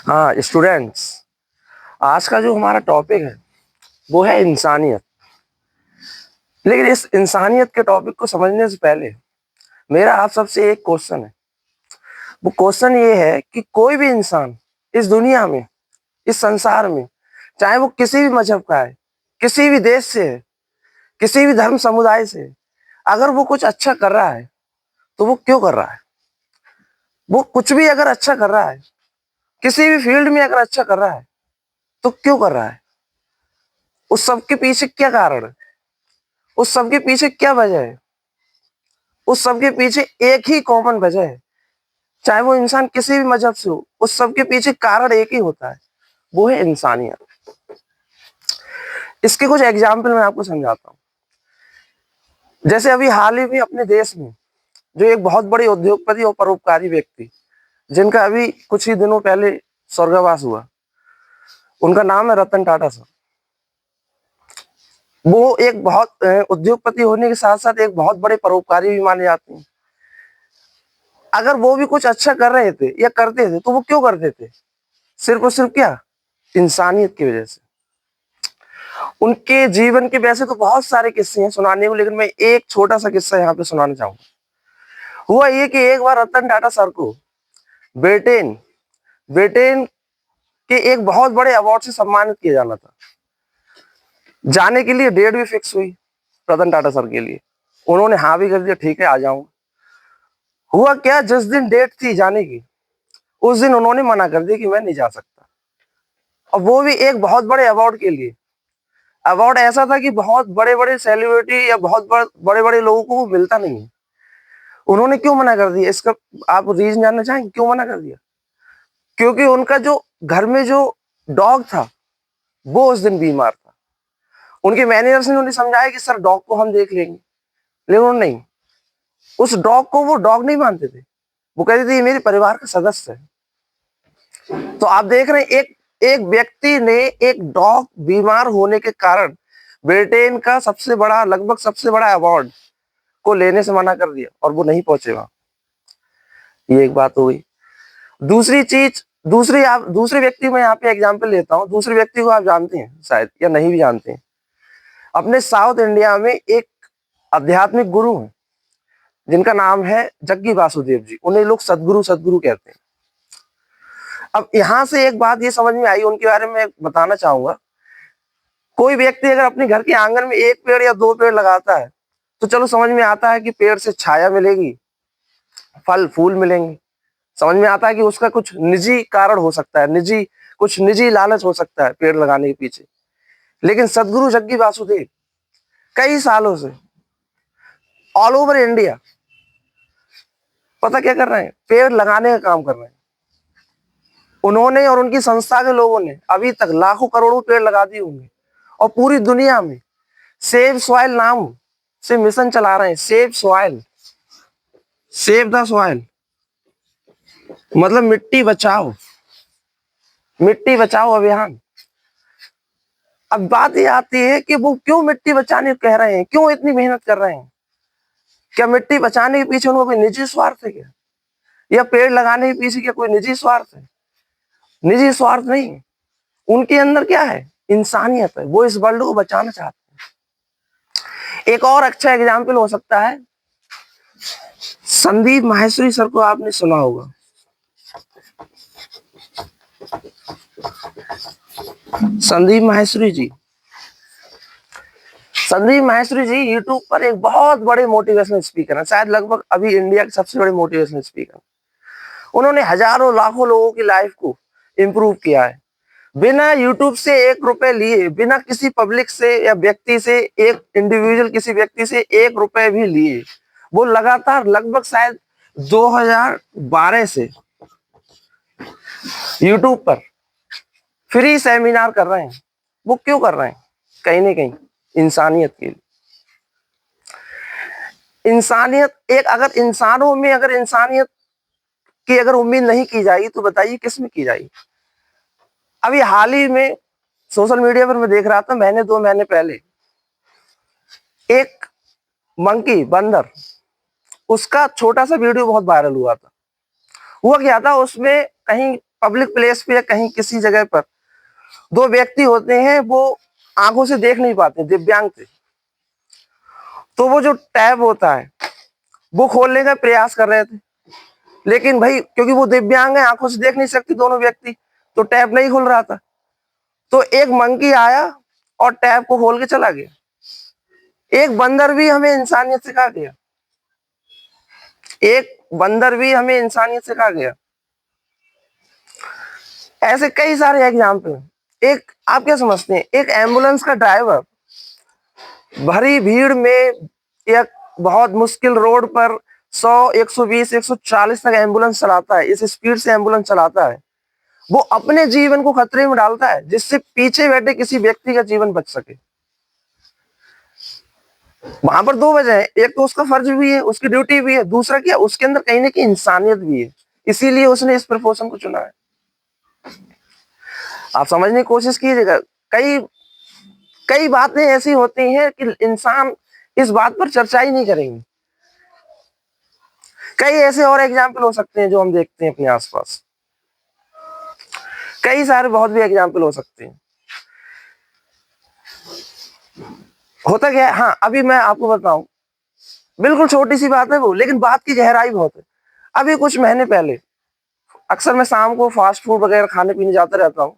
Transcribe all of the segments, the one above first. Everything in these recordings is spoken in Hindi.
हाँ स्टूडेंट्स, आज का जो हमारा टॉपिक है वो है इंसानियत। लेकिन इस इंसानियत के टॉपिक को समझने से पहले मेरा आप सबसे एक क्वेश्चन है। वो क्वेश्चन ये है कि कोई भी इंसान इस दुनिया में, इस संसार में, चाहे वो किसी भी मजहब का है, किसी भी देश से है, किसी भी धर्म समुदाय से है, अगर वो कुछ अच्छा कर रहा है तो वो क्यों कर रहा है। वो कुछ भी अगर अच्छा कर रहा है, किसी भी फील्ड में अगर अच्छा कर रहा है तो क्यों कर रहा है। उस सब के पीछे क्या कारण है, उस सब के पीछे क्या वजह है। उस सब के पीछे एक ही कॉमन वजह है, चाहे वो इंसान किसी भी मजहब से हो, उस सब के पीछे कारण एक ही होता है, वो है इंसानियत। इसके कुछ एग्जाम्पल मैं आपको समझाता हूँ। जैसे अभी हाल ही में अपने देश में जो एक बहुत बड़े उद्योगपति और परोपकारी व्यक्ति, जिनका अभी कुछ ही दिनों पहले स्वर्गवास हुआ, उनका नाम है रतन टाटा सर। वो एक बहुत उद्योगपति होने के साथ साथ एक बहुत बड़े परोपकारी भी माने जाते हैं। अगर वो भी कुछ अच्छा कर रहे थे या करते थे तो वो क्यों करते थे, सिर्फ और सिर्फ क्या, इंसानियत की वजह से। उनके जीवन के वैसे तो बहुत सारे किस्से हैं सुनाने को, लेकिन मैं एक छोटा सा किस्सा यहाँ पे सुनाना चाहूंगा। हुआ ये कि एक बार रतन टाटा सर को ब्रिटेन ब्रिटेन के एक बहुत बड़े अवार्ड से सम्मानित किया जाना था। जाने के लिए डेट भी फिक्स हुई रतन टाटा सर के लिए। उन्होंने हाँ भी कर दिया, ठीक है आ जाऊंगा। हुआ क्या, जिस दिन डेट थी जाने की, उस दिन उन्होंने मना कर दिया कि मैं नहीं जा सकता। और वो भी एक बहुत बड़े अवार्ड के लिए। अवार्ड ऐसा था कि बहुत बड़े बड़े सेलिब्रिटी या बहुत बड़े बड़े लोगों को वो मिलता नहीं है। उन्होंने क्यों मना कर दिया, इसका आप रीजन जानना चाहेंगे क्यों मना कर दिया। क्योंकि उनका जो घर में जो डॉग था वो उस दिन बीमार था। उनके मैनेजर्स ने उन्हें समझाया कि सर डॉग को हम देख लेंगे, लेकिन उन्होंने नहीं, उस डॉग को वो डॉग नहीं मानते थे। वो कहते थे ये मेरे परिवार का सदस्य है। तो आप देख रहे हैं, एक एक व्यक्ति ने एक डॉग बीमार होने के कारण ब्रिटेन का सबसे बड़ा, लगभग सबसे बड़ा अवार्ड को लेने से मना कर दिया और वो नहीं पहुंचे वहां। ये एक बात हो गई। दूसरी चीज, दूसरे व्यक्ति में यहाँ पे एग्जांपल लेता हूँ। दूसरे व्यक्ति को आप जानते हैं शायद या नहीं भी जानते हैं। अपने साउथ इंडिया में एक आध्यात्मिक गुरु हैं जिनका नाम है जग्गी वासुदेव जी। उन्हें लोग सदगुरु सदगुरु कहते हैं। अब यहां से एक बात ये समझ में आई, उनके बारे में बताना चाहूंगा। कोई व्यक्ति अगर अपने घर के आंगन में एक पेड़ या दो पेड़ लगाता है तो चलो समझ में आता है कि पेड़ से छाया मिलेगी, फल फूल मिलेंगे। समझ में आता है कि उसका कुछ निजी कारण हो सकता है, कुछ निजी लालच हो सकता है पेड़ लगाने के पीछे। लेकिन सदगुरु जग्गी वासुदेव कई सालों से ऑल ओवर इंडिया पता क्या कर रहे हैं, पेड़ लगाने का काम कर रहे हैं। उन्होंने और उनकी संस्था के लोगों ने अभी तक लाखों करोड़ों पेड़ लगा दिए होंगे। और पूरी दुनिया में सेव सॉइल नाम से मिशन चला रहे हैं। Save soil, save the soil मतलब मिट्टी बचाओ अभियान। अब बात ये आती है कि वो क्यों मिट्टी बचाने कह रहे हैं, क्यों इतनी मेहनत कर रहे हैं। क्या मिट्टी बचाने के पीछे उनको कोई निजी स्वार्थ है क्या, या पेड़ लगाने के पीछे क्या कोई निजी स्वार्थ है। निजी स्वार्थ नहीं, उनके अंदर क्या है, इंसानियत है। वो इस वर्ल्ड को बचाना चाहते हैं। एक और अच्छा एग्जाम्पल हो सकता है, संदीप माहेश्वरी सर को आपने सुना होगा। संदीप माहेश्वरी जी, संदीप माहेश्वरी जी यूट्यूब पर एक बहुत बड़े मोटिवेशनल स्पीकर हैं, शायद लगभग अभी इंडिया के सबसे बड़े मोटिवेशनल स्पीकर। उन्होंने हजारों लाखों लोगों की लाइफ को इंप्रूव किया है, बिना यूट्यूब से 1 रुपए लिए, बिना किसी पब्लिक से या व्यक्ति से, एक इंडिविजुअल किसी व्यक्ति से 1 रुपए भी लिए। वो लगातार लगभग शायद 2012 से यूट्यूब पर फ्री सेमिनार कर रहे हैं। वो क्यों कर रहे हैं, कहीं ना कहीं इंसानियत के लिए। इंसानियत एक, अगर इंसानों में अगर इंसानियत की अगर उम्मीद नहीं की जाएगी तो बताइए किस में की जाएगी। अभी हाल ही में सोशल मीडिया पर मैं देख रहा था, महीने 2 महीने पहले एक मंकी, बंदर, उसका छोटा सा वीडियो बहुत वायरल हुआ था। हुआ क्या था, उसमें कहीं पब्लिक प्लेस पे या कहीं किसी जगह पर दो व्यक्ति होते हैं, वो आंखों से देख नहीं पाते, दिव्यांग थे, तो वो जो टैब होता है वो खोलने का प्रयास कर रहे थे, लेकिन भाई क्योंकि वो दिव्यांग है, आंखों से देख नहीं सकते दोनों व्यक्ति, तो टैब नहीं खुल रहा था। तो एक मंकी आया और टैब को खोल के चला गया। एक बंदर भी हमें इंसानियत सिखा गया, एक बंदर भी हमें इंसानियत सिखा गया। ऐसे कई सारे एग्जाम्पल हैं। एक आप क्या समझते हैं, एक एम्बुलेंस का ड्राइवर भरी भीड़ में या बहुत मुश्किल रोड पर 100, 120, 140 तक एम्बुलेंस चलाता है, इस स्पीड से एम्बुलेंस चलाता है, वो अपने जीवन को खतरे में डालता है जिससे पीछे बैठे किसी व्यक्ति का जीवन बच सके। वहां पर दो वजह है, एक तो उसका फर्ज भी है, उसकी ड्यूटी भी है, दूसरा क्या, उसके अंदर कहीं ना कहीं इंसानियत भी है, इसीलिए उसने इस प्रोफेशन को चुना है। आप समझने की कोशिश कीजिएगा। कई कई बातें ऐसी होती हैं कि इंसान इस बात पर चर्चा ही नहीं करेंगे। कई ऐसे और एग्जाम्पल हो सकते हैं जो हम देखते हैं अपने आसपास, कई सारे बहुत भी एग्जाम्पल हो सकते हैं। होता क्या है, हाँ अभी मैं आपको बताऊं, बिल्कुल छोटी सी बात है वो, लेकिन बात की गहराई बहुत है। अभी कुछ महीने पहले अक्सर मैं शाम को फास्ट फूड वगैरह खाने पीने जाता रहता हूँ।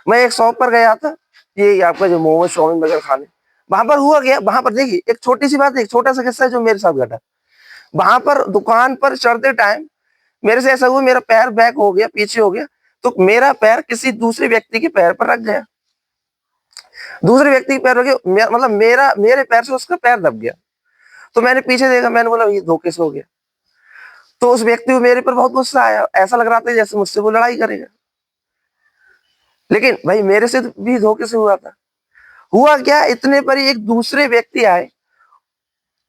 मैं एक शॉप पर गया था, ये आपका जो मोमोज चाउमीन वगैरह खाने, वहां पर हुआ गया, वहां पर देखिए एक छोटी सी बात, एक छोटा सा किस्सा है जो मेरे साथ घटा। वहां पर दुकान पर चढ़ते टाइम मेरे से ऐसा हुआ, मेरा पैर बैक हो गया, पीछे हो गया, तो मेरा पैर किसी दूसरे व्यक्ति के पैर पर रख गया। दूसरे व्यक्ति के पैर रख गया, मतलब मेरे पैर से उसका पैर दब गया। तो मैंने पीछे देखा, मैंने बोला ये धोखे से हो गया। तो उस व्यक्ति को मेरे पर बहुत गुस्सा आया, ऐसा लग रहा था जैसे मुझसे वो लड़ाई करेगा, लेकिन भाई मेरे से भी धोखे से हुआ था। हुआ क्या, इतने पर ही एक दूसरे व्यक्ति आए,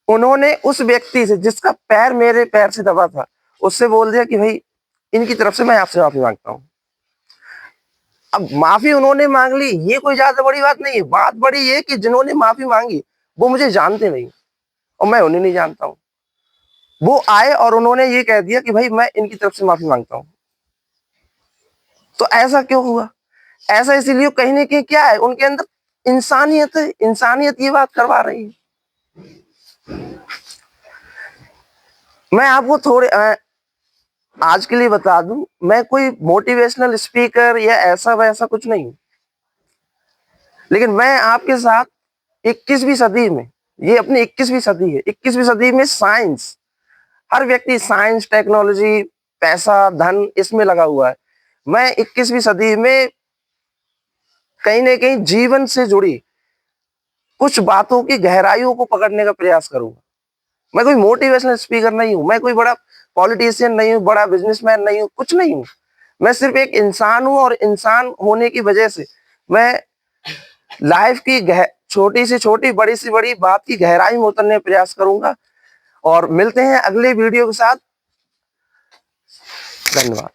उन्होंने उस व्यक्ति से जिसका पैर मेरे पैर से दबा था, उससे बोल दिया कि भाई इनकी तरफ से मैं आपसे माफी मांगता हूं। अब माफी उन्होंने मांग ली, ये कोई ज्यादा बड़ी बात नहीं है। बात बड़ी है कि जिन्होंने माफी मांगी वो मुझे जानते नहीं और मैं उन्हें नहीं जानता हूं। वो आए और उन्होंने ये कह दिया कि भाई मैं इनकी तरफ से माफी मांगता हूं। तो ऐसा क्यों हुआ? ऐसा इसीलिए कहीं ना कहीं क्या है, उनके अंदर इंसानियत है, इंसानियत ये बात करवा रही है। मैं आपको थोड़े आज के लिए बता दूं, मैं कोई मोटिवेशनल स्पीकर या ऐसा वैसा कुछ नहीं हूं, लेकिन मैं आपके साथ 21वीं सदी में, ये अपनी 21वीं सदी है, 21वीं सदी में साइंस, हर व्यक्ति साइंस, टेक्नोलॉजी, पैसा, धन इसमें लगा हुआ है। मैं 21वीं सदी में कहीं ना कहीं जीवन से जुड़ी कुछ बातों की गहराइयों को पकड़ने का प्रयास करूंगा। मैं कोई मोटिवेशनल स्पीकर नहीं हूं, मैं कोई बड़ा पॉलिटिशियन नहीं हूं, बड़ा बिजनेसमैन नहीं हूं, कुछ नहीं हूं। मैं सिर्फ एक इंसान हूं और इंसान होने की वजह से मैं लाइफ की छोटी से छोटी, बड़ी से बड़ी बात की गहराई में उतरने का प्रयास करूंगा। और मिलते हैं अगले वीडियो के साथ। धन्यवाद।